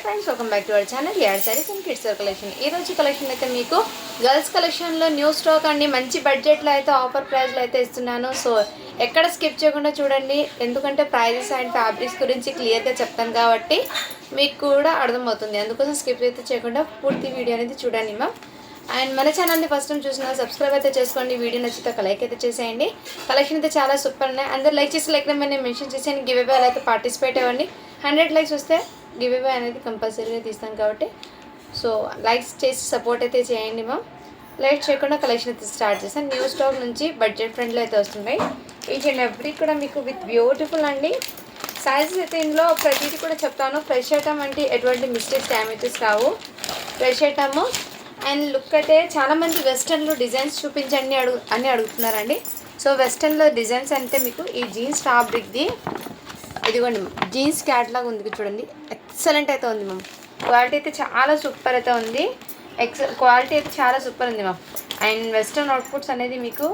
Friends, welcome back to our channel add saris and kids collection. ఈ రోజు collection అయితే మీకు గర్ల్స్ కలెక్షన్లో న్యూ స్టాక్ అండి. మంచి బడ్జెట్లో అయితే ఆఫర్ ప్రైస్లో అయితే ఇస్తున్నాను. సో ఎక్కడ స్కిప్ చేయకుండా చూడండి, ఎందుకంటే ప్రైజెస్ అండ్ ఫ్యాబ్రిక్స్ గురించి క్లియర్గా చెప్తాను కాబట్టి మీకు కూడా అర్థమవుతుంది. అందుకోసం స్కిప్ అయితే చేయకుండా పూర్తి వీడియో అనేది చూడండి మ్యామ్. అండ్ మన ఛానల్ని ఫస్ట్ టైం చూసినా సబ్స్క్రైబ్ అయితే చేసుకోండి. వీడియో నచ్చితే ఒక లైక్ అయితే చేసేయండి. కలెక్షన్ అయితే చాలా సూపర్ ఉన్నాయి. అందరు లైక్ చేసి లైక్ నెంబర్ నేను మెన్షన్ చేసి గివ్ అవే అయితే పార్టిసిపేట్ అవ్వండి. 100 లైక్స్ వస్తే గివ్ అవే అనేది కంపల్సరీగా తీస్తాను కాబట్టి సో లైక్స్ చేసి సపోర్ట్ అయితే చేయండి మ్యామ్. లైక్ చేయకుండా కలెక్షన్ అయితే స్టార్ట్ చేస్తాను. న్యూ స్టాక్ నుంచి బడ్జెట్ ఫ్రెండ్లో అయితే వస్తున్నాయి. ఈచ్ అండ్ ఎవ్రీ కూడా మీకు విత్ బ్యూటిఫుల్ అండి. సైజెస్ అయితే ఇందులో ప్రతిదీ కూడా చెప్తాను. ఫ్రెష్ ఐటమ్ అంటే ఎటువంటి మిస్టేక్స్ డ్యామేజెస్ కావు. ఫ్రెష్ ఐటమ్ అండ్ లుక్ అయితే చాలామంది వెస్టర్న్లో డిజైన్స్ చూపించండి అని అడుగుతున్నారండి. సో వెస్టర్న్లో డిజైన్స్ అంటే మీకు ఈ జీన్స్ ఫ్యాబ్రిక్ది ఇదిగోండి జీన్స్ క్యాట్లాగ్ ఉంది చూడండి. ఎక్సలెంట్ అయితే ఉంది మ్యామ్. క్వాలిటీ అయితే చాలా సూపర్ అయితే ఉంది. క్వాలిటీ అయితే చాలా సూపర్ ఉంది మ్యామ్. అండ్ వెస్టర్న్ అవుట్పుట్స్ అనేది మీకు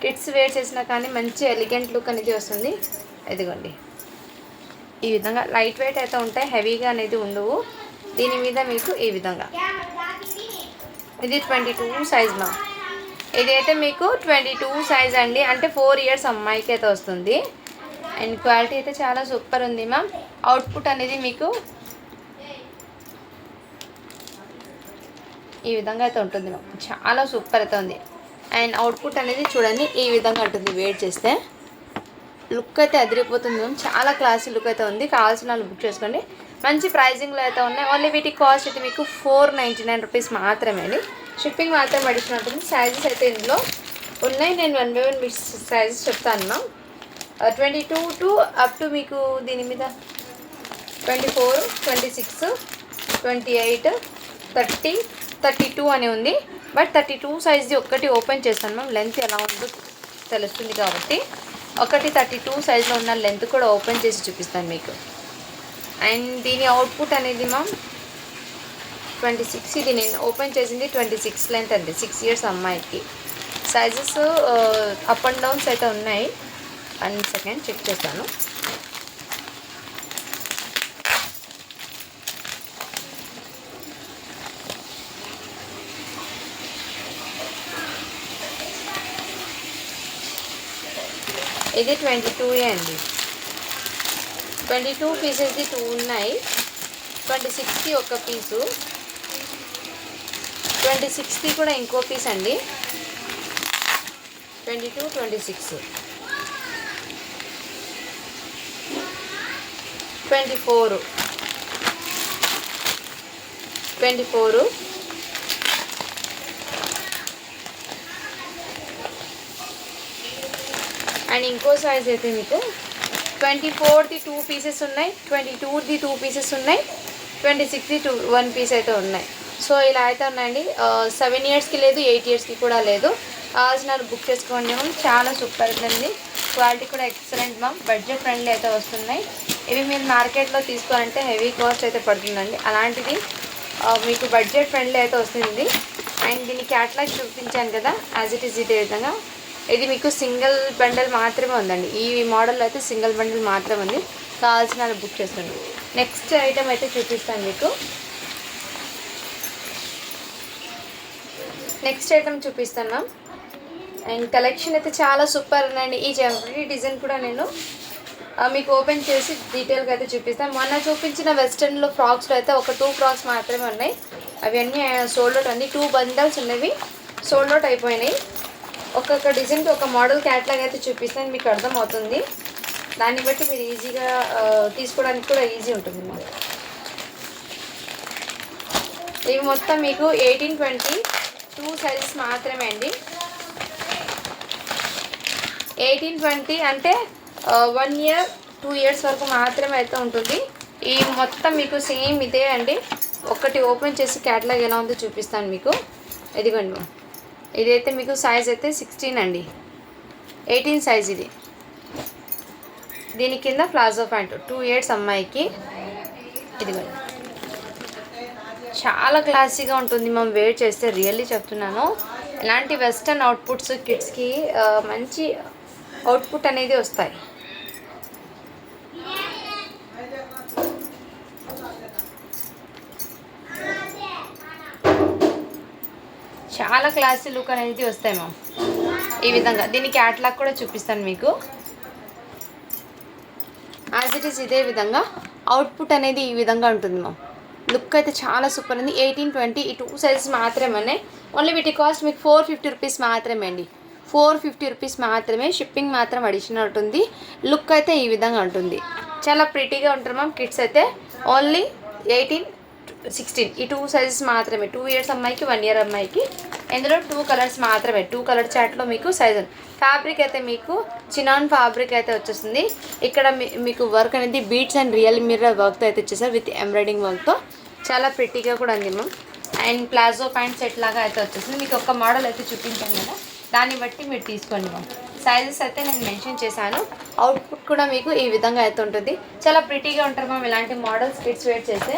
కిడ్స్ వేర్ చేసినా కానీ మంచి ఎలిగెంట్ లుక్ అనేది వస్తుంది. ఇదిగోండి ఈ విధంగా లైట్ వెయిట్ అయితే ఉంటాయి, హెవీగా అనేది ఉండవు. దీని మీద మీకు ఈ విధంగా ఇది 22 సైజ్ మ్యామ్. ఇదైతే మీకు 22 సైజ్ అండి, అంటే 4 ఇయర్స్ అమ్మాయికి అయితే వస్తుంది. అండ్ క్వాలిటీ అయితే చాలా సూపర్ ఉంది మ్యామ్. అవుట్పుట్ అనేది మీకు ఈ విధంగా అయితే ఉంటుంది మ్యామ్. చాలా సూపర్ అయితే ఉంది. అండ్ అవుట్పుట్ అనేది చూడండి ఈ విధంగా ఉంటుంది. వెయిట్ చేస్తే లుక్ అయితే అదిరిపోతుంది మ్యామ్. చాలా క్లాసీ లుక్ అయితే ఉంది. కావాల్సిన వాళ్ళు బుక్ చేసుకోండి. మంచి ప్రైజింగ్లో అయితే ఉన్నాయి. ఓన్లీ వీటి కాస్ట్ అయితే మీకు 499 రూపీస్ మాత్రమే. షిప్పింగ్ మాత్రం అడిషనల్ ఉంటుంది. సైజెస్ అయితే ఇందులో ఉన్నాయి. నేను 1 by 1 సైజెస్ చెప్తాను మ్యామ్. 22 టు అప్ టు మీకు దీని మీద 24, 26, 28, 30, 32 అని ఉంది. బట్ 32 సైజ్ది ఒక్కటి ఓపెన్ చేస్తాను మ్యామ్. లెంత్ ఎలా ఉందో తెలుస్తుంది కాబట్టి ఒకటి 32 సైజ్లో ఉన్న లెంత్ కూడా ఓపెన్ చేసి చూపిస్తాను మీకు. అండ్ దీని అవుట్పుట్ అనేది మ్యామ్ 26. ఇది నేను ఓపెన్ చేసింది 26 లెంత్ అండి. 6 ఇయర్స్ అమ్మాయికి. సైజెస్ అప్ అండ్ డౌన్స్ అయితే ఉన్నాయి. 1 సెకండ్ చెక్ చేస్తాను. ఇది 22 అండి. 22 పీసెస్ది 2 ఉన్నాయి. 26కి ఒక పీసు, 26కి కూడా ఇంకో పీస్ అండి. 22, 26, 24, 24, అండ్ ఇంకో సైజ్ అయితే మీకు 24ది 2 పీసెస్ ఉన్నాయి, 22ది 2 పీసెస్ ఉన్నాయి, 26ది 1 పీస్ అయితే ఉన్నాయి. సో ఇలా అయితే ఉన్నాయండి. 7 ఇయర్స్కి లేదు, 8 ఇయర్స్కి కూడా లేదు. కావాల్సిన బుక్ చేసుకోండి మ్యామ్. చాలా సూపర్ ఉంది. క్వాలిటీ కూడా ఎక్సలెంట్ మ్యామ్. బడ్జెట్ ఫ్రెండ్లీ అయితే వస్తున్నాయి. ఇవి మీరు మార్కెట్లో తీసుకోవాలంటే హెవీ కాస్ట్ అయితే పడుతుందండి. అలాంటిది మీకు బడ్జెట్ ఫ్రెండ్లీ అయితే వస్తుంది. అండ్ దీని క్యాట్లాగ్ చూపించాను కదా, యాజ్ ఇట్ ఈజ్ ఇదే విధంగా. ఇది మీకు సింగిల్ బండల్ మాత్రమే ఉందండి. ఈ మోడల్లో అయితే సింగిల్ బండల్ మాత్రమే ఉంది. కావాల్సిన బుక్ చేసుకోండి. నెక్స్ట్ ఐటమ్ అయితే చూపిస్తాను మీకు. నెక్స్ట్ ఐటమ్ చూపిస్తాను మ్యామ్. అండ్ కలెక్షన్ అయితే చాలా సూపర్ ఉందండి. ఈ ఎవ్రీ డిజైన్ కూడా నేను మీకు ఓపెన్ చేసి డీటెయిల్గా అయితే చూపిస్తాను. మొన్న చూపించిన వెస్టర్న్లో ఫ్రాక్స్లో అయితే ఒక 2 ఫ్రాక్స్ మాత్రమే ఉన్నాయి. అవి అన్నీ సోల్డ్ అవుట్ అండి. 2 బండల్స్ ఉన్నవి సోల్డ్ అవుట్ అయిపోయినాయి. ఒక్కొక్క డిజైన్కి ఒక మోడల్ క్యాట్లాగ్ అయితే చూపిస్తాను, మీకు అర్థమవుతుంది. దాన్ని బట్టి మీరు ఈజీగా తీసుకోవడానికి కూడా ఈజీ ఉంటుంది మ్యామ్. ఇవి మొత్తం మీకు 18, 22 సైజెస్ మాత్రమే అండి. 18, 20 అంటే 1 ఇయర్ 2 ఇయర్స్ వరకు మాత్రమే అయితే ఉంటుంది. ఈ మొత్తం మీకు సేమ్ ఇదే అండి. ఒకటి ఓపెన్ చేసి క్యాట్లాగ్ ఎలా ఉందో చూపిస్తాను మీకు. ఇదిగోండి మ్యామ్. ఇదైతే మీకు సైజ్ అయితే 16 అండి. 18 సైజ్ ఇది. దీని కింద ప్లాజో ప్యాంట్ 2 ఇయర్స్ అమ్మాయికి. ఇదిగోండి చాలా క్లాసీగా ఉంటుంది మ్యామ్. వేర్ చేస్తే రియల్లీ చెప్తున్నాను. ఇలాంటి వెస్టర్న్ అవుట్పుట్స్ కిడ్స్కి మంచి అవుట్పుట్ అనేది వస్తాయి. చాలా క్లాసీ లుక్ అనేది వస్తాయి మ్యామ్. ఈ విధంగా దీని క్యాట్లాగ్ కూడా చూపిస్తాను మీకు. యాజ్ ఇట్ ఈస్ ఇదే విధంగా అవుట్పుట్ అనేది ఈ విధంగా ఉంటుంది మ్యామ్. లుక్ అయితే చాలా సూపర్ ఉంది. 18-20 ఈ 2 సైజెస్ మాత్రమే. ఓన్లీ వీటి కాస్ట్ మీకు 450 రూపీస్ మాత్రమే అండి. 450 రూపీస్ మాత్రమే. షిప్పింగ్ మాత్రం అడిషనల్ ఉంటుంది. లుక్ అయితే ఈ విధంగా ఉంటుంది. చాలా ప్రిటీగా ఉంటారు మ్యామ్. కిడ్స్ అయితే ఓన్లీ 18-16 ఈ 2 సైజెస్ మాత్రమే. 2 ఇయర్స్ అమ్మాయికి 1 ఇయర్ అమ్మాయికి. ఇందులో 2 కలర్స్ మాత్రమే. 2 కలర్ చాట్లో మీకు సైజ్. ఫ్యాబ్రిక్ అయితే మీకు చినాన్ ఫ్యాబ్రిక్ అయితే వచ్చేస్తుంది. ఇక్కడ మీకు వర్క్ అనేది బీట్స్ అండ్ రియల్ మిర్రర్ వర్క్తో అయితే వచ్చేసారు విత్ ఎంబ్రాయిడింగ్ వర్క్తో. చాలా ప్రిటీగా కూడా ఉంది ma'am. And palazzo pant set లాగా అయితే వచ్చేసింది. మీకు ఒక మోడల్ అయితే చూపించాను కదా, దాన్ని బట్టి మీరు తీసుకోండి మ్యామ్. సైజెస్ అయితే నేను మెన్షన్ చేశాను. అవుట్పుట్ కూడా మీకు ఈ విధంగా అయితే ఉంటుంది. చాలా ప్రిటీగా ఉంటారు మ్యామ్ ఇలాంటి మోడల్స్ కిడ్స్ వేర్ చేస్తే.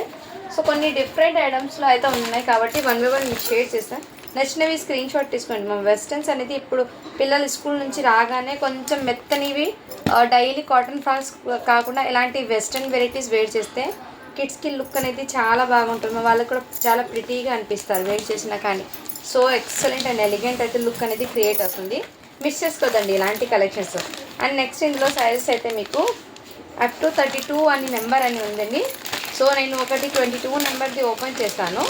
సో కొన్ని డిఫరెంట్ ఐటమ్స్లో అయితే ఉన్నాయి కాబట్టి 1 by 1 మీకు షేర్ చేస్తాను. నచ్చినవి స్క్రీన్ షాట్ తీసుకోండి మ్యామ్. వెస్టర్న్స్ అనేది ఇప్పుడు పిల్లలు స్కూల్ నుంచి రాగానే కొంచెం మెత్తనివి డైలీ కాటన్ ఫ్రాక్స్ కాకుండా ఇలాంటి వెస్టర్న్ వెరైటీస్ వేర్ చేస్తే కిడ్స్కి లుక్ అనేది చాలా బాగుంటుంది. వాళ్ళకి కూడా చాలా ప్రిటీగా అనిపిస్తారు వేర్ చేసినా కానీ. సో ఎక్సలెంట్ అండ్ ఎలిగెంట్ అయితే లుక్ అనేది క్రియేట్ అవుతుంది. మిస్ చేసుకోదండి ఇలాంటి కలెక్షన్స్. అండ్ నెక్స్ట్ ఇందులో సైజెస్ అయితే మీకు అప్ టు 32 అని నెంబర్ అని ఉందండి. సో నేను ఒకటి 22 నెంబర్ది ఓపెన్ చేస్తాను.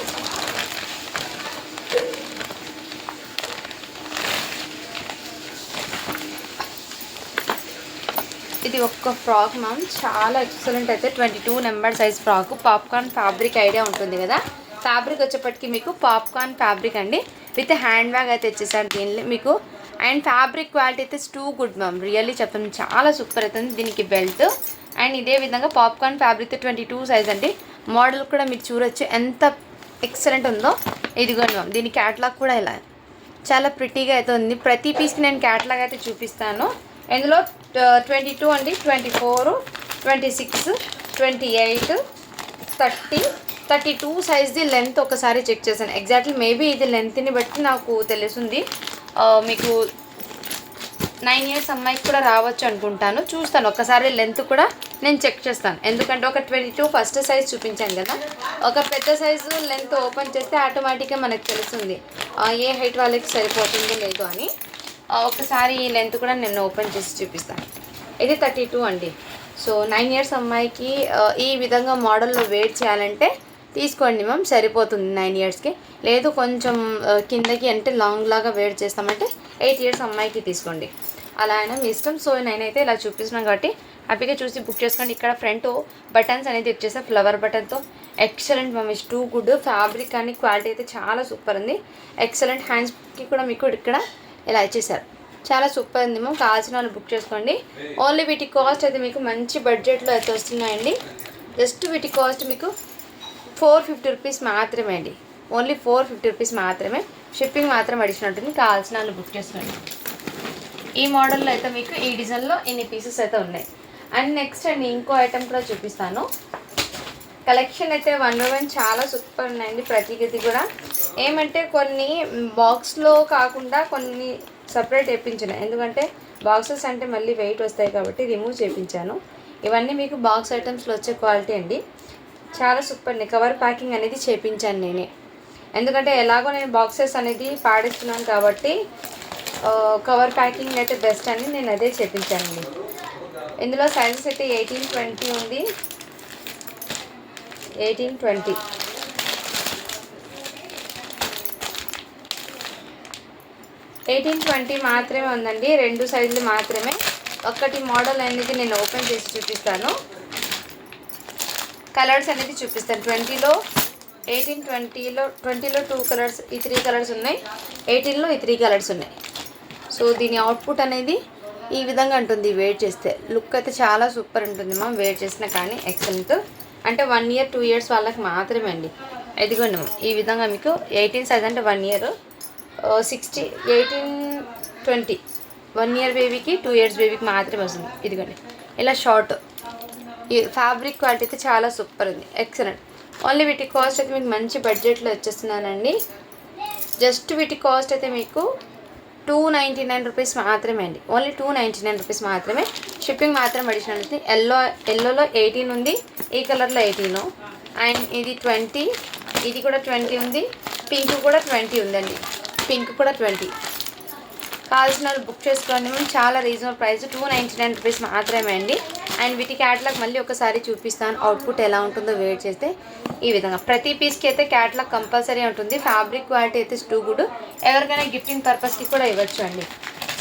ఇది ఒక్క ఫ్రాక్ మ్యామ్, చాలా ఎక్సలెంట్ అయితే 22 number size frock. Popcorn fabric idea ఉంటుంది కదా, ఫ్యాబ్రిక్ వచ్చేప్పటికి మీకు పాప్కార్న్ ఫ్యాబ్రిక్ అండి. విత్ హ్యాండ్ బ్యాగ్ అయితే వచ్చేసారు దీనిలో మీకు. అండ్ ఫ్యాబ్రిక్ క్వాలిటీ అయితే టూ గుడ్ మ్యామ్, రియల్లీ చెప్తాను చాలా సూపర్ అవుతుంది. దీనికి బెల్ట్ అండ్ ఇదే విధంగా పాప్కార్న్ ఫ్యాబ్రిక్ 22 సైజ్ అండి. మోడల్ కూడా మీరు చూడొచ్చు ఎంత ఎక్సలెంట్ ఉందో. ఇదిగోండి మ్యామ్, దీని క్యాట్లాగ్ కూడా ఇలా చాలా ప్రిటీగా అయితే ఉంది. ప్రతి పీస్కి నేను క్యాట్లాగ్ అయితే చూపిస్తాను. ఇందులో 22 అండి, 24, 26, 28, 30, 32 సైజ్ది లెంత్ ఒకసారి చెక్ చేశాను. ఎగ్జాక్ట్లీ మేబీ ఇది లెంత్ని బట్టి నాకు తెలుస్తుంది. మీకు 9 ఇయర్స్ అమ్మాయికి కూడా రావచ్చు అనుకుంటాను. చూస్తాను ఒకసారి లెంత్ కూడా నేను చెక్ చేస్తాను. ఎందుకంటే ఒక 22 ఫస్ట్ సైజ్ చూపించాను కదా, ఒక పెద్ద సైజు లెంత్ ఓపెన్ చేస్తే ఆటోమేటిక్గా మనకు తెలుస్తుంది ఏ హైట్ వాళ్ళకి సరిపోతుందో లేదో అని. ఒకసారి ఈ లెంత్ కూడా నేను ఓపెన్ చేసి చూపిస్తాను. ఇది 32 అండి. సో 9 ఇయర్స్ అమ్మాయికి ఈ విధంగా మోడల్లో వెయిట్ చేయాలంటే తీసుకోండి మ్యామ్, సరిపోతుంది 9 ఇయర్స్కి. లేదు కొంచెం కిందకి అంటే లాంగ్ లాగా వెయిట్ చేస్తామంటే 8 ఇయర్స్ అమ్మాయికి తీసుకోండి. అలా అయినా మీ ఇష్టం. సో నేనైతే ఇలా చూపిస్తున్నాను కాబట్టి హ్యాపీగా చూసి బుక్ చేసుకోండి. ఇక్కడ ఫ్రంట్ బటన్స్ అనేది వచ్చేసా ఫ్లవర్ బటన్తో. Excellent ma'am, is too good. Fabric కానీ క్వాలిటీ అయితే చాలా సూపర్ ఉంది. ఎక్సలెంట్. హ్యాండ్స్కి కూడా మీకు ఇక్కడ ఇలా ఇచ్చేసారు. చాలా సూపర్ ఉంది మ్యామ్. కావాల్సిన వాళ్ళు బుక్ చేసుకోండి. ఓన్లీ వీటి కాస్ట్ అయితే మీకు మంచి బడ్జెట్లో అయితే వస్తున్నాయండి. జస్ట్ వీటి కాస్ట్ మీకు 450 రూపీస్ మాత్రమే అండి. ఓన్లీ 450 రూపీస్ మాత్రమే. షిప్పింగ్ మాత్రం అడిషనల్ ఉంటుంది. కావాల్సిన వాళ్ళు బుక్ చేసుకోండి. ఈ మోడల్లో అయితే మీకు ఈ డిజైన్లో ఇన్ని పీసెస్ అయితే ఉన్నాయి. అండ్ నెక్స్ట్ అండి ఇంకో ఐటెం కూడా చూపిస్తాను. కలెక్షన్ అయితే 1 by 1 చాలా సూపర్ ఉన్నాయండి. ప్రతిగతి కూడా ఏమంటే కొన్ని బాక్స్లో కాకుండా కొన్ని సపరేట్ వేయించాను. ఎందుకంటే బాక్సెస్ అంటే మళ్ళీ వెయిట్ వస్తాయి కాబట్టి రిమూవ్ చేయించాను. ఇవన్నీ మీకు బాక్స్ ఐటమ్స్లో వచ్చే క్వాలిటీ అండి. చాలా సూపర్ని కవర్ ప్యాకింగ్ అనేది చేయించాను నేనే. ఎందుకంటే ఎలాగో నేను బాక్సెస్ అనేది పాడిస్తున్నాను కాబట్టి కవర్ ప్యాకింగ్ అయితే బెస్ట్ అని నేను అదే చేయించానండి. ఇందులో సైజెస్ అయితే 18-20 ఉంది. 18-20 18-20 మాత్రమే ఉందండి. 2 సైజులు మాత్రమే. ఒక్కటి మోడల్ అనేది నేను ఓపెన్ చేసి చూపిస్తాను. కలర్స్ అనేది చూపిస్తాను. 20లో 18-20లో 20లో 2 కలర్స్, ఈ 3 కలర్స్ ఉన్నాయి. 18లో ఈ 3 కలర్స్ ఉన్నాయి. సో దీని అవుట్పుట్ అనేది ఈ విధంగా ఉంటుంది. వెయిట్ చేస్తే లుక్ అయితే చాలా సూపర్ ఉంటుంది మ్యామ్. వెయిట్ చేసినా కానీ ఎక్సలెంట్. అంటే 1 ఇయర్ 2 ఇయర్స్ వాళ్ళకి మాత్రమే అండి. ఇదిగోండి మ్యామ్, ఈ విధంగా మీకు 18 సైజ్ అంటే 1 ఇయర్, 18-20 1 ఇయర్ బేబీకి 2 ఇయర్స్ బేబీకి మాత్రమే వస్తుంది. ఇదిగోండి ఇలా షార్ట్. ఈ ఫ్యాబ్రిక్ క్వాలిటీ అయితే చాలా సూపర్ ఉంది. ఎక్సలెంట్. ఓన్లీ వీటి కాస్ట్ అయితే మీకు మంచి బడ్జెట్లో వచ్చేస్తున్నానండి. జస్ట్ వీటి కాస్ట్ అయితే మీకు 299 రూపీస్ మాత్రమే అండి. ఓన్లీ 299 రూపీస్ మాత్రమే. షిప్పింగ్ మాత్రం అడిషనల్ ఉంది. ఎల్లోలో 18 ఉంది, ఈ కలర్లో 18, అండ్ ఇది 20, ఇది కూడా 20 ఉంది, పింక్ కూడా 20 ఉందండి. పింక్ కూడా 20. కావాల్సిన వాళ్ళు బుక్ చేసుకోండి మ్యామ్. చాలా రీజనబుల్ ప్రైస్, 299 రూపీస్ మాత్రమే అండి. అండ్ వీటి క్యాటలాగ్ మళ్ళీ ఒకసారి చూపిస్తాను, అవుట్పుట్ ఎలా ఉంటుందో వెయిట్ చేస్తే. ఈ విధంగా ప్రతి పీస్కి అయితే క్యాటలాగ్ కంపల్సరీ ఉంటుంది. ఫ్యాబ్రిక్ క్వాలిటీ అయితే టూ గుడ్. ఎవరికైనా గిఫ్టింగ్ పర్పస్కి కూడా ఇవ్వచ్చు అండి.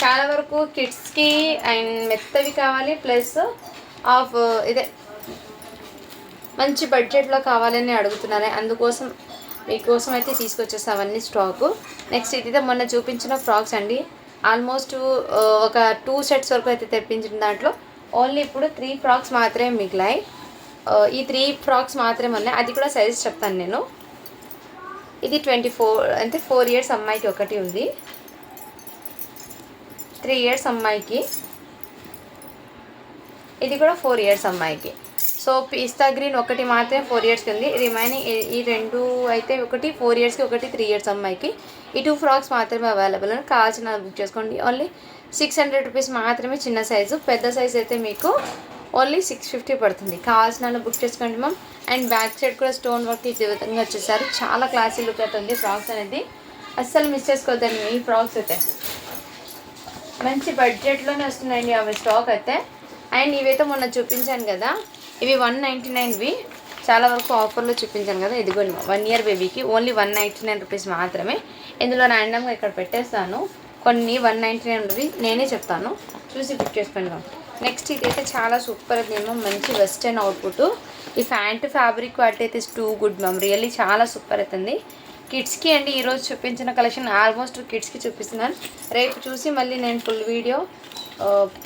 చాలా వరకు కిడ్స్కి అండ్ మెత్తవి కావాలి, ప్లస్ ఆఫ్ ఇదే మంచి బడ్జెట్లో కావాలని అడుగుతున్నారు. అందుకోసం మీకోసం అయితే తీసుకొచ్చేస్తాం అవన్నీ స్టాకు. నెక్స్ట్ ఇది మొన్న చూపించిన ఫ్రాక్స్ అండి. ఆల్మోస్ట్ ఒక 2 సెట్స్ వరకు అయితే తెప్పించిన దాంట్లో ఓన్లీ ఇప్పుడు 3 ఫ్రాక్స్ మాత్రమే మిగిలాయి. ఈ 3 ఫ్రాక్స్ మాత్రమే ఉన్నాయి. అది కూడా సైజ్ చెప్తాను నేను. ఇది 24 అంటే 4 ఇయర్స్ అమ్మాయికి ఒకటి ఉంది, 3 ఇయర్స్ అమ్మాయికి, ఇది కూడా 4 ఇయర్స్ అమ్మాయికి. సో పిస్తా గ్రీన్ ఒకటి మాత్రమే 4 ఇయర్స్కి ఉంది. రిమైనింగ్ ఈ 2 అయితే ఒకటి 4 ఇయర్స్కి, ఒకటి 3 ఇయర్స్ అమ్మాయికి. ఈ 2 ఫ్రాక్స్ మాత్రమే అవైలబుల్ అని. కావాల్సిన బుక్ చేసుకోండి. ఓన్లీ 600 రూపీస్ మాత్రమే చిన్న సైజు. పెద్ద సైజు అయితే మీకు ఓన్లీ 650 పడుతుంది. కావాల్సిన బుక్ చేసుకోండి మ్యామ్. అండ్ బ్యాక్ సైడ్ కూడా స్టోన్ వర్క్ ఈ విధంగా వచ్చేసారు. చాలా క్లాసీ లుక్ అవుతుంది ఫ్రాక్స్ అనేది. అస్సలు మిస్ చేసుకోవద్దండి. ఈ ఫ్రాక్స్ అయితే మంచి బడ్జెట్లోనే వస్తున్నాయండి అవి స్టాక్ అయితే. అండ్ ఇవైతే మొన్న చూపించాను కదా, ఇవి 199వి. చాలా వరకు ఆఫర్లో చూపించాను కదా, ఇదిగోండి 1 ఇయర్ బేబీకి ఓన్లీ 199 రూపీస్ మాత్రమే. ఇందులో ర్యాండమ్గా ఇక్కడ పెట్టేస్తాను కొన్ని 199వి, నేనే చెప్తాను, చూసి బుక్ చేసుకోండి. నెక్స్ట్ ఇదైతే చాలా సూపర్ అది ఏమో, మంచి వెస్టర్న్ అవుట్పుట్. ఈ ప్యాంట్ ఫ్యాబ్రిక్ క్వాలిటీ అయితే టూ గుడ్ మ్యామ్, రియల్లీ చాలా సూపర్ అవుతుంది. కిడ్స్కి అండి ఈరోజు చూపించిన కలెక్షన్ ఆల్మోస్ట్ కిడ్స్కి చూపిస్తున్నాను. రేపు చూసి మళ్ళీ నేను ఫుల్ వీడియో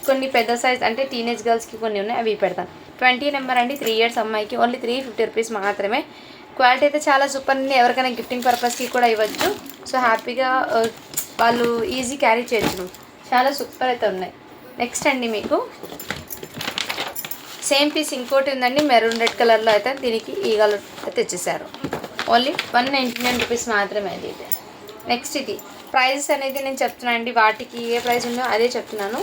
కొన్ని పెద్ద సైజ్ అంటే టీనేజ్ గర్ల్స్కి కొన్ని ఉన్నాయి, అవి పెడతాను. 20 నెంబర్ అండి, 3 ఇయర్స్ అమ్మాయికి ఓన్లీ 350 రూపీస్ మాత్రమే. క్వాలిటీ అయితే చాలా సూపర్ ఉంది. ఎవరికైనా గిఫ్టింగ్ పర్పస్కి కూడా ఇవ్వచ్చు. సో హ్యాపీగా వాళ్ళు ఈజీ క్యారీ చేయొచ్చు. చాలా సూపర్ అయితే ఉన్నాయి. నెక్స్ట్ అండి మీకు సేమ్ పీస్ ఇంకోటి ఉందండి, మెరూన్ రెడ్ కలర్లో అయితే దీనికి ఈ కలర్ తెచ్చేసారు. ఓన్లీ 199 రూపీస్ మాత్రమే అది. ఇది నెక్స్ట్ ఇది ప్రైజెస్ అనేది నేను చెప్తున్నాను అండి, వాటికి ఏ ప్రైస్ ఉందో అదే చెప్తున్నాను,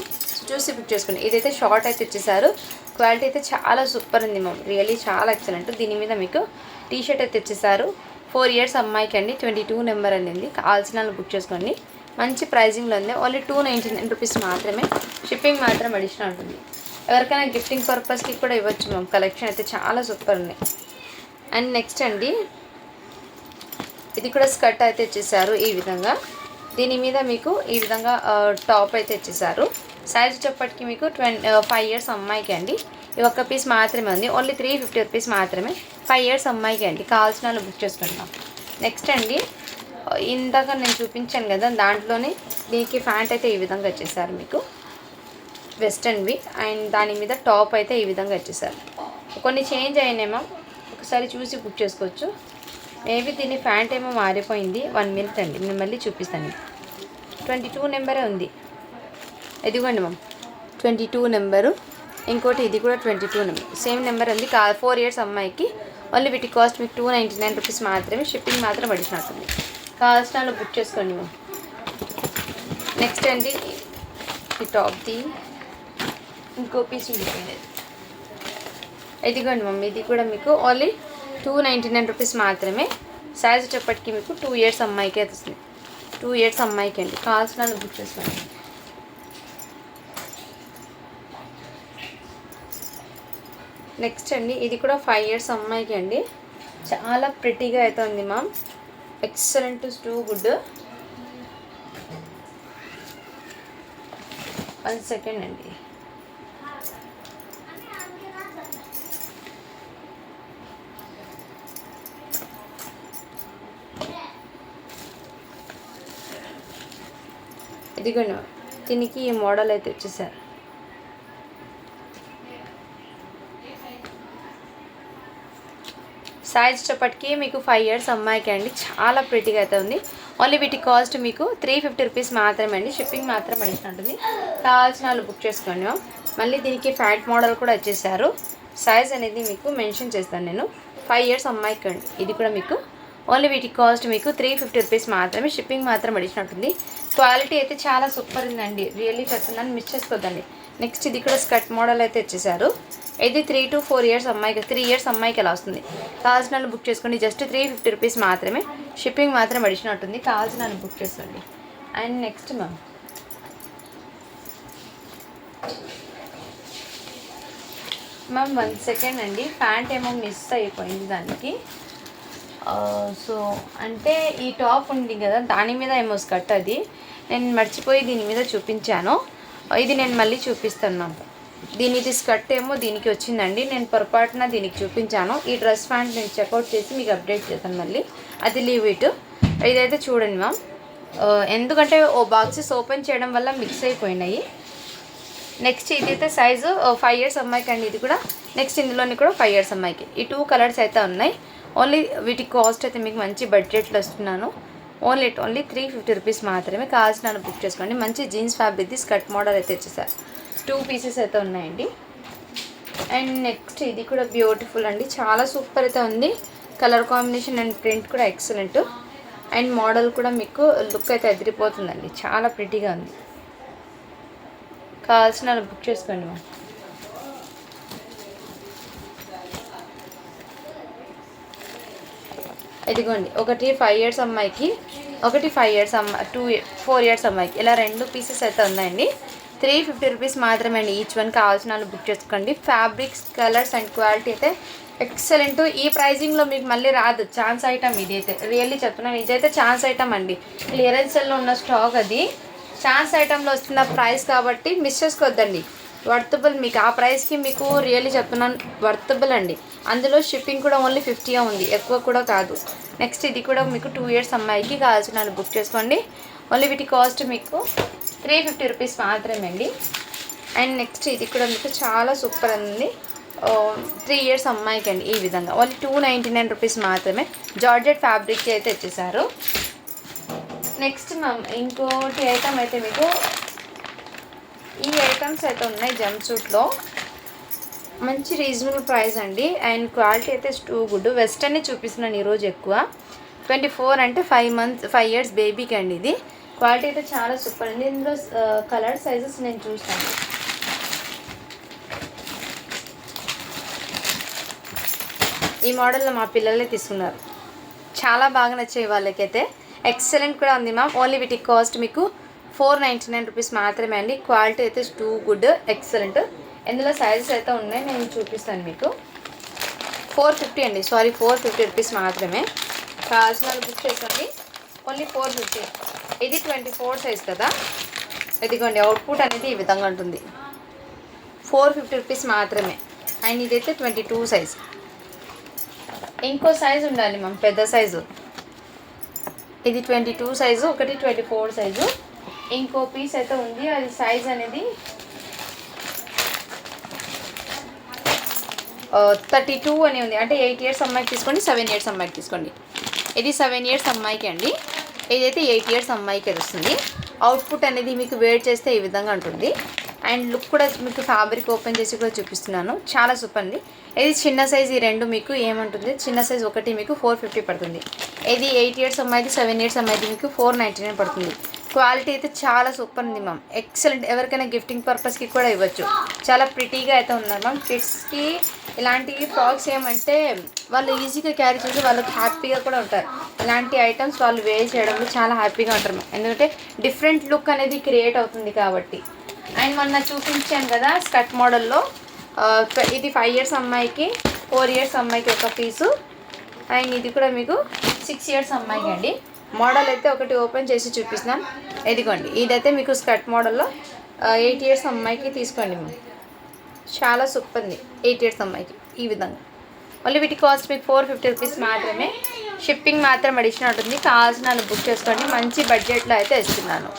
చూసి బుక్ చేసుకోండి. ఇదైతే షార్ట్ అయితే ఇచ్చేసారు. క్వాలిటీ అయితే చాలా సూపర్ ఉంది మ్యామ్, రియల్లీ చాలా ఎక్సలెంట్. దీని మీద మీకు టీ షర్ట్ అయితే ఇచ్చేసారు. 4 ఇయర్స్ అమ్మాయికి అండి, 22 నెంబర్ అనేది. కావాల్సిన బుక్ చేసుకోండి. మంచి ప్రైజింగ్లో ఉంది. ఓన్లీ 299 రూపీస్ మాత్రమే. షిప్పింగ్ మాత్రం అడిషనల్ ఉంటుంది. ఎవరికైనా గిఫ్టింగ్ పర్పస్కి కూడా ఇవ్వచ్చు మ్యామ్. కలెక్షన్ అయితే చాలా సూపర్ ఉంది. అండ్ నెక్స్ట్ అండి ఇది కూడా స్కర్ట్ అయితే ఇచ్చేసారు ఈ విధంగా. దీని మీద మీకు ఈ విధంగా టాప్ అయితే ఇచ్చేసారు. సైజ్ చెప్పటికి మీకు 5 ఇయర్స్ అమ్మాయికి అండి. ఈ ఒక్క పీస్ మాత్రమే ఉంది. ఓన్లీ 350 రూపీస్ మాత్రమే. 5 ఇయర్స్ అమ్మాయికి అండి. కావాల్సిన వాళ్ళు బుక్ చేసుకుంటాం. నెక్స్ట్ అండి ఇందాక నేను చూపించాను కదా, దాంట్లోనే దీనికి ప్యాంట్ అయితే ఈ విధంగా ఇచ్చేసారు మీకు, వెస్టర్న్వి. అండ్ దాని మీద టాప్ అయితే ఈ విధంగా ఇచ్చేసారు. కొన్ని చేంజ్ అయినాయేమో, ఒకసారి చూసి బుక్ చేసుకోవచ్చు. మేబీ దీని ప్యాంట్ ఏమో మారిపోయింది. 1 మినిట్ అండి, నేను మళ్ళీ చూపిస్తాను. 22 నెంబరే ఉంది. ఇదిగోండి మ్యామ్ 22 నెంబరు. ఇంకోటి ఇది కూడా 22 నెంబర్, సేమ్ నెంబర్ ఉంది. 4 ఇయర్స్ అమ్మాయికి. ఓన్లీ వీటి కాస్ట్ మీకు 299 రూపీస్ మాత్రమే. షిప్పింగ్ మాత్రం అడిషనల్. కావాల్సిన వాళ్ళు బుక్ చేసుకోండి మ్యామ్. నెక్స్ట్ అండి ఈ టాప్ది ఇంకో పీస్ ఉండిపోయింది. ఇదిగోండి మ్యామ్, ఇది కూడా మీకు ఓన్లీ 299 రూపీస్ మాత్రమే. సైజ్ చెప్పటికి మీకు 2 ఇయర్స్ అమ్మాయికి వస్తుంది. 2 ఇయర్స్ అమ్మాయికి అండి. కావాల్సిన వాళ్ళు బుక్ చేసుకోండి. నెక్స్ట్ అండి ఇది కూడా 5 ఇయర్స్ అమ్మాయికి అండి. చాలా ప్రిటీగా అయితే ఉంది ma'am, excellent, too good. 1 second అండి. ఇదిగోండి దీనికి ఈ మోడల్ అయితే వచ్చేసారు. సైజ్ చెప్పటికి మీకు 5 ఇయర్స్ అమ్మాయికి అండి. చాలా ప్రిటీగా అయితే ఉంది. ఓన్లీ వీటి కాస్ట్ మీకు 350 రూపీస్ మాత్రమే అండి. షిప్పింగ్ మాత్రం అడిషనల్ ఉంటుంది. కావాల్సిన వాళ్ళు బుక్ చేసుకోండి. మళ్ళీ దీనికి ఫ్యాంట్ మోడల్ కూడా వచ్చేసారు. సైజ్ అనేది మీకు మెన్షన్ చేస్తాను నేను. 5 ఇయర్స్ అమ్మాయికి అండి. ఇది కూడా మీకు ఓన్లీ వీటి కాస్ట్ మీకు 350 రూపీస్ మాత్రమే. షిప్పింగ్ మాత్రం అడిషనల్ ఉంటుంది. క్వాలిటీ అయితే చాలా సూపర్ ఉందండి, రియల్లీ చెప్తున్నాను, మిస్ చేసుకోద్దండి. నెక్స్ట్ ఇది కూడా స్కర్ట్ మోడల్ అయితే ఇచ్చేసారు. ఇది 3 to 4 ఇయర్స్ అమ్మాయికి, 3 ఇయర్స్ అమ్మాయికి ఎలా వస్తుంది. కావాల్సిన వాళ్ళు బుక్ చేసుకోండి. జస్ట్ 350 రూపీస్ మాత్రమే. షిప్పింగ్ మాత్రం అడిషనల్ ఉంటుంది. కావాల్సిన వాళ్ళు బుక్ చేసుకోండి. And next ma'am ma'am 1 second అండి, ప్యాంట్ ఏమో మిస్ అయిపోయింది దానికి. సో అంటే ఈ టాప్ ఉంది కదా, దాని మీద ఏమో స్కర్ట్, అది నేను మర్చిపోయి దీని మీద చూపించాను. ఇది నేను మళ్ళీ చూపిస్తాను. దీనికి స్కర్ట్ ఏమో దీనికి వచ్చిందండి, నేను పొరపాటున దీనికి చూపించాను. ఈ డ్రెస్ ప్యాంట్ నేను చెక్అవుట్ చేసి మీకు అప్డేట్ చేస్తాను మళ్ళీ, అది లీవ్ ఇట్. ఇదైతే చూడండి మ్యామ్, ఎందుకంటే ఓ బాక్సెస్ ఓపెన్ చేయడం వల్ల మిక్స్ అయిపోయినాయి. నెక్స్ట్ ఇదైతే సైజు 5 ఇయర్స్ అమ్మాయికి అండి. ఇది కూడా నెక్స్ట్ ఇందులోని కూడా 5 ఇయర్స్ అమ్మాయికి. ఈ 2 కలర్స్ అయితే ఉన్నాయి. ఓన్లీ వీటి కాస్ట్ అయితే మీకు మంచి బడ్జెట్లో వస్తున్నాను. ఓన్లీ 350 రూపీస్ మాత్రమే. కావాల్సిన బుక్ చేసుకోండి. మంచి జీన్స్ ఫ్యాబ్రిక్ది స్కర్ట్ మోడల్ అయితే వచ్చేసారు. 2 పీసెస్ అయితే ఉన్నాయండి. అండ్ నెక్స్ట్ ఇది కూడా బ్యూటిఫుల్ అండి, చాలా సూపర్ అయితే ఉంది. కలర్ కాంబినేషన్ అండ్ ప్రింట్ కూడా ఎక్సలెంట్. అండ్ మోడల్ కూడా మీకు లుక్ అయితే ఎదిరిపోతుందండి, చాలా ప్రిటీగా ఉంది. కావాల్సిన బుక్ చేసుకోండి మ్యామ్. ఇదిగోండి, ఒకటి 5 ఇయర్స్ అమ్మాయికి, ఒకటి 5 ఇయర్స్ 4 ఇయర్స్ అమ్మాయికి, ఇలా 2 పీసెస్ అయితే ఉన్నాయండి. 350 రూపీస్ మాత్రమే అండి ఈచ్ వన్. కావాల్సిన వాళ్ళు బుక్ చేసుకోండి. ఫ్యాబ్రిక్స్, కలర్స్ అండ్ క్వాలిటీ అయితే ఎక్సలెంట్. ఈ ప్రైజింగ్లో మీకు మళ్ళీ రాదు. ఛాన్స్ ఐటమ్ ఇదైతే, రియల్లీ చెప్తున్నాను, ఇదైతే ఛాన్స్ ఐటమ్ అండి. క్లియరెన్స్ సెల్లో ఉన్న స్టాక్ అది, ఛాన్స్ ఐటంలో వస్తున్న ప్రైస్ కాబట్టి మిస్ చేసుకోవద్దండి. వర్తబుల్, మీకు ఆ ప్రైస్కి మీకు రియల్లీ చెప్తున్నాను, వర్తబుల్ అండి. అందులో షిప్పింగ్ కూడా ఓన్లీ 50 ఉంది, ఎక్కువ కూడా కాదు. నెక్స్ట్ ఇది కూడా మీకు 2 ఇయర్స్ అమ్మాయికి. కావాల్సిన వాళ్ళు బుక్ చేసుకోండి. ఓన్లీ వీటి కాస్ట్ మీకు 350 రూపీస్ మాత్రమే అండి. అండ్ నెక్స్ట్ ఇది కూడా మీకు చాలా సూపర్ ఉంది, 3 ఇయర్స్ అమ్మాయికి అండి. ఈ విధంగా ఓన్లీ 299 రూపీస్ మాత్రమే. జార్జెట్ ఫ్యాబ్రిక్ అయితే వచ్చేసారు. నెక్స్ట్ మ్యామ్ ఇంకోటి ఐటమ్ అయితే మీకు, ఈ ఐటమ్స్ అయితే ఉన్నాయి జంప్ సూట్లో. మంచి రీజనబుల్ ప్రైస్ అండి. అండ్ క్వాలిటీ అయితే టూ గుడ్. వెస్టర్నే చూపిస్తున్నాను ఈరోజు ఎక్కువ. 24 అంటే 5 ఇయర్స్ బేబీకి అండి. ఇది క్వాలిటీ అయితే చాలా సూపర్ అండి. ఇందులో కలర్ సైజెస్ నేను చూస్తాను. ఈ మోడల్లో మా పిల్లలే తీసుకున్నారు, చాలా బాగా నచ్చాయి వాళ్ళకైతే. ఎక్సలెంట్ కూడా ఉంది మ్యామ్. ఓన్లీ వీటి కాస్ట్ మీకు 499 రూపీస్ మాత్రమే అండి. క్వాలిటీ అయితే టూ గుడ్, ఎక్సలెంట్. ఇందులో సైజెస్ అయితే ఉన్నాయి, నేను చూపిస్తాను మీకు. 450 అండి, సారీ 450 రూపీస్ మాత్రమే. కావాల్సిన వాళ్ళు బుక్ చేసుకోండి. ఓన్లీ 450. ఇది 24 సైజ్ కదా, ఇదిగోండి అవుట్పుట్ అనేది ఈ విధంగా ఉంటుంది. 450 రూపీస్ మాత్రమే. అండ్ ఇదైతే 22 సైజ్. ఇంకో సైజు ఉండాలి మ్యామ్, పెద్ద సైజు. ఇది 22 సైజు, ఒకటి 24 సైజు. ఇంకో పీస్ అయితే ఉంది, అది సైజ్ అనేది 32 అని ఉంది. అంటే 8 ఇయర్స్ అమ్మాయికి తీసుకోండి, 7 ఇయర్స్ అమ్మాయికి తీసుకోండి. ఇది 7 ఇయర్స్ అమ్మాయికి అండి, ఇదైతే 8 ఇయర్స్ అమ్మాయికి వస్తుంది. అవుట్పుట్ అనేది మీకు వేర్ చేస్తే ఈ విధంగా ఉంటుంది. అండ్ లుక్ కూడా మీకు ఫ్యాబ్రిక్ ఓపెన్ చేసి కూడా చూపిస్తున్నాను, చాలా సూపర్ అండి. ఇది చిన్న సైజ్, ఈ రెండు మీకు ఏమంటుంది, చిన్న సైజ్ ఒకటి మీకు 450 పడుతుంది. ఇది 8 ఇయర్స్ అమ్మాయిది, 7 ఇయర్స్ అమ్మాయిది మీకు 499 పడుతుంది. క్వాలిటీ అయితే చాలా సూపర్ ఉంది మ్యామ్, ఎక్సలెంట్. ఎవరికైనా గిఫ్టింగ్ పర్పస్కి కూడా ఇవ్వచ్చు. చాలా ప్రిటీగా అయితే ఉన్నారు మ్యామ్. కిడ్స్కి ఇలాంటి ఫ్రాక్స్ ఏమంటే వాళ్ళు ఈజీగా క్యారీ చేసి వాళ్ళకి హ్యాపీగా కూడా ఉంటారు. ఇలాంటి ఐటమ్స్ వాళ్ళు వేర్ చేయడంలో చాలా హ్యాపీగా ఉంటారు మ్యామ్, ఎందుకంటే డిఫరెంట్ లుక్ అనేది క్రియేట్ అవుతుంది కాబట్టి. అండ్ మొన్న చూపించాను కదా స్కర్ట్ మోడల్లో, ఇది 5 ఇయర్స్ అమ్మాయికి, 4 ఇయర్స్ అమ్మాయికి ఒక పీసు. అండ్ ఇది కూడా మీకు 6 ఇయర్స్ అమ్మాయికి అండి. మోడల్ అయితే ఒకటి ఓపెన్ చేసి చూపిస్తున్నాం, ఇదిగోండి. ఇదైతే మీకు స్కర్ట్ మోడల్లో 8 ఇయర్స్ అమ్మాయికి తీసుకోండి మ్యామ్, చాలా సూపర్ ఉంది. 8 ఇయర్స్ అమ్మాయికి ఈ విధంగా. ఓన్లీ వీటి కాస్ట్ మీకు 450 రూపీస్ మాత్రమే. షిప్పింగ్ మాత్రం అడిషనల్ ఉంటుంది. కావాల్సిన బుక్ చేసుకోండి, మంచి బడ్జెట్లో అయితే ఇస్తున్నాను.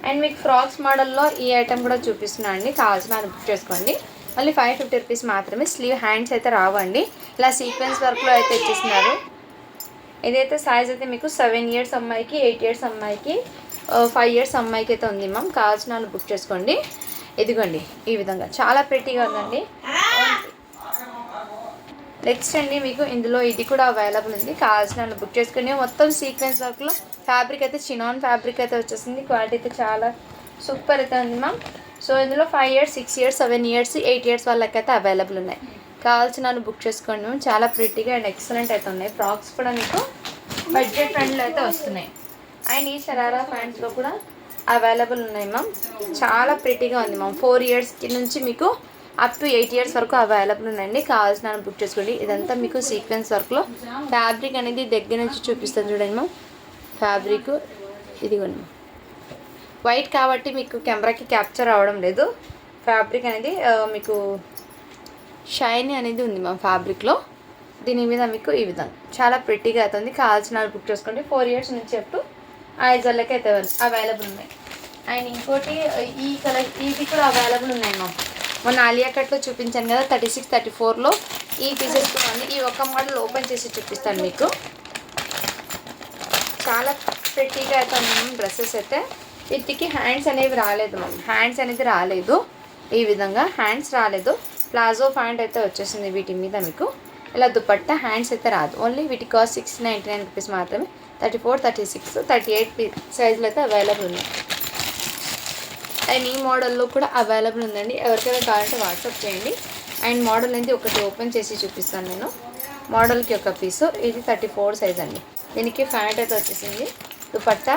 అండ్ మీకు ఫ్రాక్స్ మోడల్లో ఈ ఐటెం కూడా చూపిస్తున్నాను అండి, కావాల్సిన బుక్ చేసుకోండి. మళ్ళీ 550 రూపీస్ మాత్రమే. స్లీవ్ హ్యాండ్స్ అయితే రావండి, ఇలా సీక్వెన్స్ వర్క్లో అయితే ఇచ్చేస్తున్నారు. ఇదైతే సైజ్ అయితే మీకు 7 ఇయర్స్ అమ్మాయికి, 8 ఇయర్స్ అమ్మాయికి, 5 ఇయర్స్ అమ్మాయికి అయితే ఉంది మ్యామ్. కావాల్సిన వాళ్ళు బుక్ చేసుకోండి. ఇదిగోండి ఈ విధంగా చాలా ప్రిటీగా ఉందండి. నెక్స్ట్ అండి మీకు ఇందులో ఇది కూడా అవైలబుల్ ఉంది, కావాల్సిన వాళ్ళు బుక్ చేసుకుని. మొత్తం సీక్వెన్స్ వర్క్లో ఫ్యాబ్రిక్ అయితే చినాన్ ఫ్యాబ్రిక్ అయితే వచ్చేసింది. క్వాలిటీ అయితే చాలా సూపర్ అయితే ఉంది మ్యామ్. సో ఇందులో 5 ఇయర్స్ 6 ఇయర్స్ 7 ఇయర్స్ 8 ఇయర్స్ వాళ్ళకైతే అవైలబుల్ ఉన్నాయి. కావాల్సిన బుక్ చేసుకోండి మ్యామ్. చాలా ప్రిటీగా అండ్ ఎక్సలెంట్ అయితే ఉన్నాయి. ఫ్రాక్స్ కూడా మీకు బడ్జెట్ ఫ్రెండ్లో అయితే వస్తున్నాయి. అండ్ ఈ షరారా ప్యాంట్స్లో కూడా అవైలబుల్ ఉన్నాయి మ్యామ్. చాలా ప్రిటీగా ఉంది మ్యామ్. 4 ఇయర్స్ నుంచి మీకు అప్ టు 8 ఇయర్స్ వరకు అవైలబుల్ ఉన్నాయండి. కావాల్సిన బుక్ చేసుకోండి. ఇదంతా మీకు సీక్వెన్స్ వర్క్లో ఫ్యాబ్రిక్ అనేది దగ్గర నుంచి చూపిస్తాను చూడండి మ్యామ్. ఫ్యాబ్రిక్ ఇదిగోండి. వైట్ కాబట్టి మీకు కెమెరాకి క్యాప్చర్ అవ్వడం లేదు. ఫ్యాబ్రిక్ అనేది మీకు షైనీ అనేది ఉంది మ్యామ్ ఫ్యాబ్రిక్లో. దీని మీద మీకు ఈ విధంగా చాలా ప్రిటీగా అవుతుంది. కావాల్సిన బుక్ చేసుకోండి. 4 ఇయర్స్ నుంచి అప్ టు 5 వాళ్ళకి అయితే అవైలబుల్ ఉన్నాయి. అండ్ ఇంకోటి ఈ కలర్ ఇది కూడా అవైలబుల్ ఉన్నాయి మ్యామ్. మొన్న ఆలియా కట్లో చూపించాను కదా 36 34లో ఈ పీసెస్ కూడా ఉంది. ఈ ఒక్క మోడల్ ఓపెన్ చేసి చూపిస్తాను మీకు. చాలా ప్రిటీగా అయితే ఉన్నాయి డ్రెస్సెస్ అయితే. వీటికి హ్యాండ్స్ అనేవి రాలేదు మ్యామ్. హ్యాండ్స్ అనేది రాలేదు. ఈ విధంగా హ్యాండ్స్ రాలేదు. ప్లాజో ప్యాంట్ అయితే వచ్చేసింది వీటి మీద మీకు. ఇలా దుపట్టా హ్యాండ్స్ అయితే రాదు. ఓన్లీ వీటి కాస్ట్ 699 రూపీస్ మాత్రమే. 34 36 38 సైజులు అయితే అవైలబుల్ ఉన్నాయి. అండ్ ఈ మోడల్లో కూడా అవైలబుల్ ఉందండి. ఎవరికైనా కావాలంటే వాట్సాప్ చేయండి. అండ్ మోడల్ అనేది ఒకటి ఓపెన్ చేసి చూపిస్తాను నేను. మోడల్కి ఒక పీసు. ఇది 34 సైజ్ అండి. దీనికి ప్యాంట్ అయితే వచ్చేసింది. దుపట్టా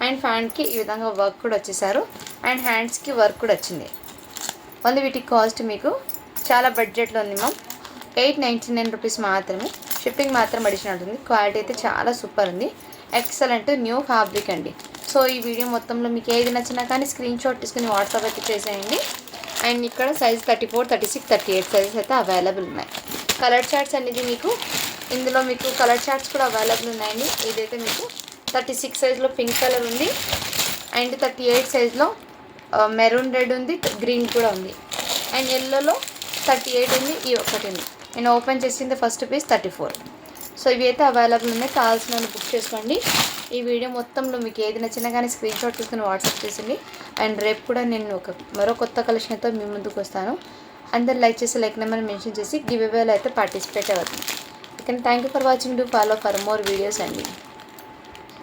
అండ్ ప్యాంట్కి ఈ విధంగా వర్క్ కూడా వచ్చేసారు. అండ్ హ్యాండ్స్కి వర్క్ కూడా వచ్చింది. ఓన్లీ వీటి కాస్ట్ మీకు చాలా బడ్జెట్లో ఉంది మ్యామ్. 899 రూపీస్ మాత్రమే. షిప్పింగ్ మాత్రం అడిషనల్ ఉంటుంది. క్వాలిటీ అయితే చాలా సూపర్ ఉంది. ఎక్సలెంట్ న్యూ ఫ్యాబ్రిక్ అండి. సో ఈ వీడియో మొత్తంలో మీకు ఏది నచ్చినా కానీ స్క్రీన్ షాట్ తీసుకుని వాట్సాప్ అయితే చేసేయండి. అండ్ ఇక్కడ సైజ్ 34 36 38 సైజెస్ అయితే అవైలబుల్ ఉన్నాయి. కలర్ చార్ట్స్ అనేది మీకు ఇందులో మీకు కలర్ చార్ట్స్ కూడా అవైలబుల్ ఉన్నాయండి. ఇదైతే మీకు 36 సైజ్లో పింక్ కలర్ ఉంది. అండ్ 38 సైజ్లో మెరూన్ రెడ్ ఉంది. గ్రీన్ కూడా ఉంది. అండ్ ఎల్లోలో 38 ఉంది. ఈ ఒకటి ఉంది. నేను ఓపెన్ చేసింది ఫస్ట్ పీస్ 34. సో ఇవి అయితే అవైలబుల్ ఉన్నాయి. కావాల్సిన బుక్ చేసుకోండి. ఈ వీడియో మొత్తంలో మీకు ఏది నచ్చినా కానీ స్క్రీన్ షాట్ తీసుకుని వాట్సాప్ చేసింది. అండ్ రేపు కూడా నేను మరో కొత్త కలెక్షన్ అయితే మీ ముందుకు వస్తాను. అందరు లైక్ చేసి లైక్ నెంబర్ మెన్షన్ చేసి గివ్ అవేలో అయితే పార్టిసిపేట్ అవుతుంది. Okay, thank you for watching. Do follow for more videos అండి.